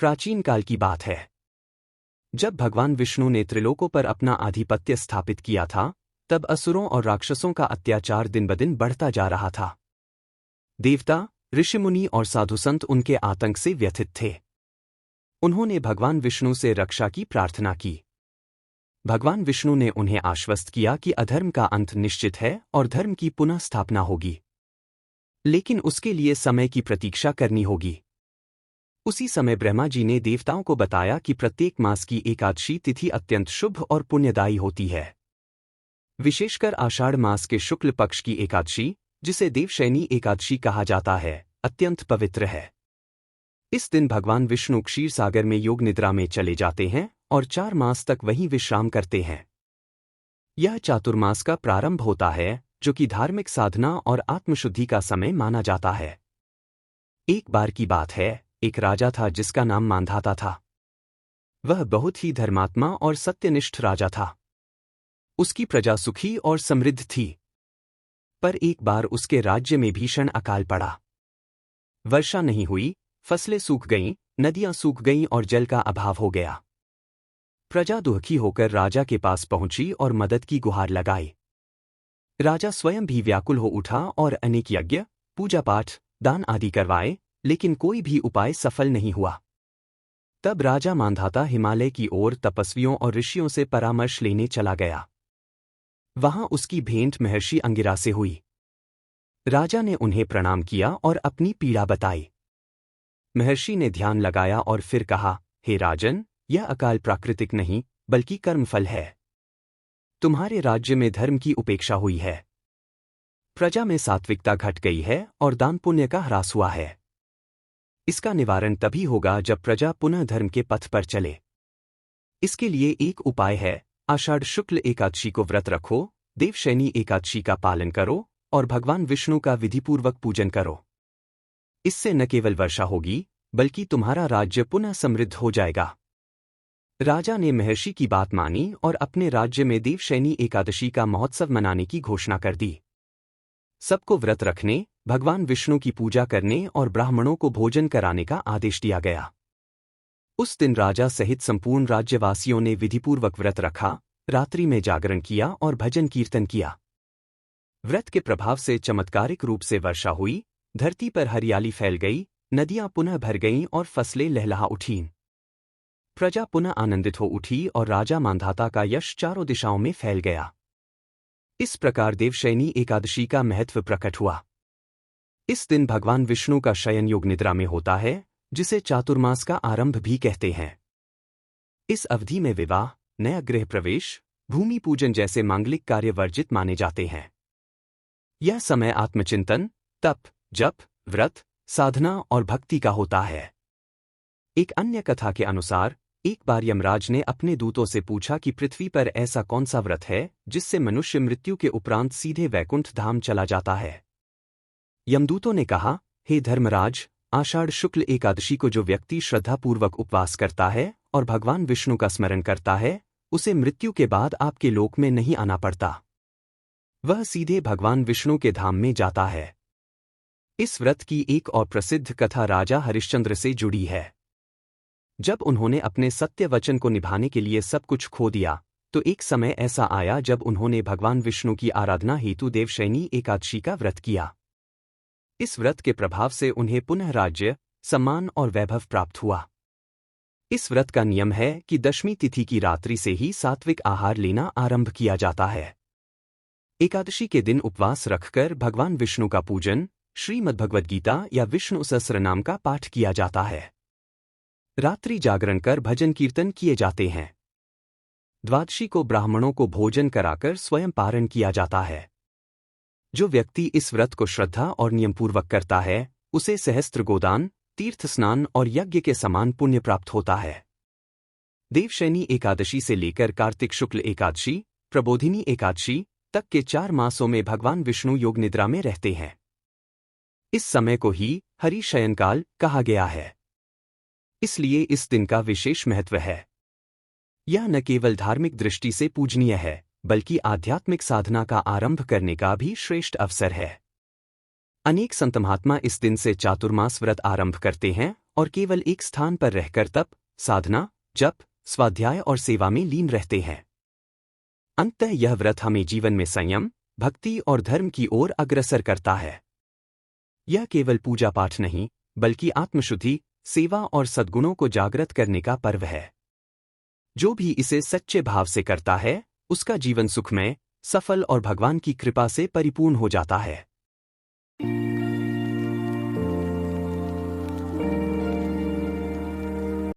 प्राचीन काल की बात है। जब भगवान विष्णु ने त्रिलोकों पर अपना आधिपत्य स्थापित किया था, तब असुरों और राक्षसों का अत्याचार दिन ब दिन बढ़ता जा रहा था। देवता, ऋषिमुनि और साधुसंत उनके आतंक से व्यथित थे। उन्होंने भगवान विष्णु से रक्षा की प्रार्थना की। भगवान विष्णु ने उन्हें आश्वस्त किया कि अधर्म का अंत निश्चित है और धर्म की पुनः स्थापना होगी, लेकिन उसके लिए समय की प्रतीक्षा करनी होगी। उसी समय ब्रह्मा जी ने देवताओं को बताया कि प्रत्येक मास की एकादशी तिथि अत्यंत शुभ और पुण्यदायी होती है। विशेषकर आषाढ़ मास के शुक्ल पक्ष की एकादशी, जिसे देवशयनी एकादशी कहा जाता है, अत्यंत पवित्र है। इस दिन भगवान विष्णु क्षीर सागर में योग निद्रा में चले जाते हैं और 4 मास तक वहीं विश्राम करते हैं। यह चातुर्मास का प्रारंभ होता है, जो कि धार्मिक साधना और आत्मशुद्धि का समय माना जाता है। एक बार की बात है, एक राजा था जिसका नाम मांधाता था। वह बहुत ही धर्मात्मा और सत्यनिष्ठ राजा था। उसकी प्रजा सुखी और समृद्ध थी। पर एक बार उसके राज्य में भीषण अकाल पड़ा। वर्षा नहीं हुई, फसलें सूख गईं, नदियां सूख गईं और जल का अभाव हो गया। प्रजा दुखी होकर राजा के पास पहुंची और मदद की गुहार लगाई। राजा स्वयं भी व्याकुल हो उठा और अनेक यज्ञ, पूजा पाठ, दान आदि करवाए, लेकिन कोई भी उपाय सफल नहीं हुआ। तब राजा मांधाता हिमालय की ओर तपस्वियों और ऋषियों से परामर्श लेने चला गया। वहां उसकी भेंट महर्षि अंगिरा से हुई। राजा ने उन्हें प्रणाम किया और अपनी पीड़ा बताई। महर्षि ने ध्यान लगाया और फिर कहा, हे राजन, यह अकाल प्राकृतिक नहीं, बल्कि कर्मफल है। तुम्हारे राज्य में धर्म की उपेक्षा हुई है। प्रजा में सात्विकता घट गई है और दान पुण्य का ह्रास हुआ है। इसका निवारण तभी होगा जब प्रजा पुनः धर्म के पथ पर चले। इसके लिए एक उपाय है, आषाढ़ शुक्ल एकादशी को व्रत रखो, देवशयनी एकादशी का पालन करो और भगवान विष्णु का विधिपूर्वक पूजन करो। इससे न केवल वर्षा होगी, बल्कि तुम्हारा राज्य पुनः समृद्ध हो जाएगा। राजा ने महर्षि की बात मानी और अपने राज्य में देवशयनी एकादशी का महोत्सव मनाने की घोषणा कर दी। सबको व्रत रखने, भगवान विष्णु की पूजा करने और ब्राह्मणों को भोजन कराने का आदेश दिया गया। उस दिन राजा सहित संपूर्ण राज्यवासियों ने विधिपूर्वक व्रत रखा, रात्रि में जागरण किया और भजन कीर्तन किया। व्रत के प्रभाव से चमत्कारिक रूप से वर्षा हुई, धरती पर हरियाली फैल गई, नदियां पुनः भर गईं और फसलें लहलहा उठीं। प्रजा पुनः आनंदित हो उठी और राजा मांधाता का यश चारों दिशाओं में फैल गया। इस प्रकार देवशयनी एकादशी का महत्व प्रकट हुआ। इस दिन भगवान विष्णु का शयन योग निद्रा में होता है, जिसे चातुर्मास का आरंभ भी कहते हैं। इस अवधि में विवाह, नया गृह प्रवेश, भूमि पूजन जैसे मांगलिक कार्य वर्जित माने जाते हैं। यह समय आत्मचिंतन, तप, जप, व्रत, साधना और भक्ति का होता है। एक अन्य कथा के अनुसार, एक बार यमराज ने अपने दूतों से पूछा कि पृथ्वी पर ऐसा कौन सा व्रत है जिससे मनुष्य मृत्यु के उपरांत सीधे वैकुंठ धाम चला जाता है। यमदूतों ने कहा, हे धर्मराज, आषाढ़ शुक्ल एकादशी को जो व्यक्ति श्रद्धापूर्वक उपवास करता है और भगवान विष्णु का स्मरण करता है, उसे मृत्यु के बाद आपके लोक में नहीं आना पड़ता। वह सीधे भगवान विष्णु के धाम में जाता है। इस व्रत की एक और प्रसिद्ध कथा राजा हरिश्चंद्र से जुड़ी है। जब उन्होंने अपने सत्य वचन को निभाने के लिए सब कुछ खो दिया, तो एक समय ऐसा आया जब उन्होंने भगवान विष्णु की आराधना हेतु देवशयनी एकादशी का व्रत किया। इस व्रत के प्रभाव से उन्हें पुनः राज्य, सम्मान और वैभव प्राप्त हुआ। इस व्रत का नियम है कि दशमी तिथि की रात्रि से ही सात्विक आहार लेना आरंभ किया जाता है। एकादशी के दिन उपवास रखकर भगवान विष्णु का पूजन, श्रीमद्भगवद्गीता या विष्णु सहस्रनाम का पाठ किया जाता है। रात्रि जागरण कर भजन कीर्तन किए जाते हैं। द्वादशी को ब्राह्मणों को भोजन कराकर स्वयं पारण किया जाता है। जो व्यक्ति इस व्रत को श्रद्धा और नियमपूर्वक करता है, उसे सहस्त्र गोदान, तीर्थ स्नान और यज्ञ के समान पुण्य प्राप्त होता है। देवशयनी एकादशी से लेकर कार्तिक शुक्ल एकादशी, प्रबोधिनी एकादशी तक के 4 मासों में भगवान विष्णु योग निद्रा में रहते हैं। इस समय को ही हरि शयनकाल कहा गया है। इसलिए इस दिन का विशेष महत्व है। यह न केवल धार्मिक दृष्टि से पूजनीय है, बल्कि आध्यात्मिक साधना का आरंभ करने का भी श्रेष्ठ अवसर है। अनेक संत महात्मा इस दिन से चातुर्मास व्रत आरंभ करते हैं और केवल एक स्थान पर रहकर तप, साधना, जप, स्वाध्याय और सेवा में लीन रहते हैं। अंततः यह व्रत हमें जीवन में संयम, भक्ति और धर्म की ओर अग्रसर करता है। यह केवल पूजा पाठ नहीं, बल्कि आत्मशुद्धि, सेवा और सद्गुणों को जागृत करने का पर्व है। जो भी इसे सच्चे भाव से करता है, उसका जीवन सुखमय, सफल और भगवान की कृपा से परिपूर्ण हो जाता है।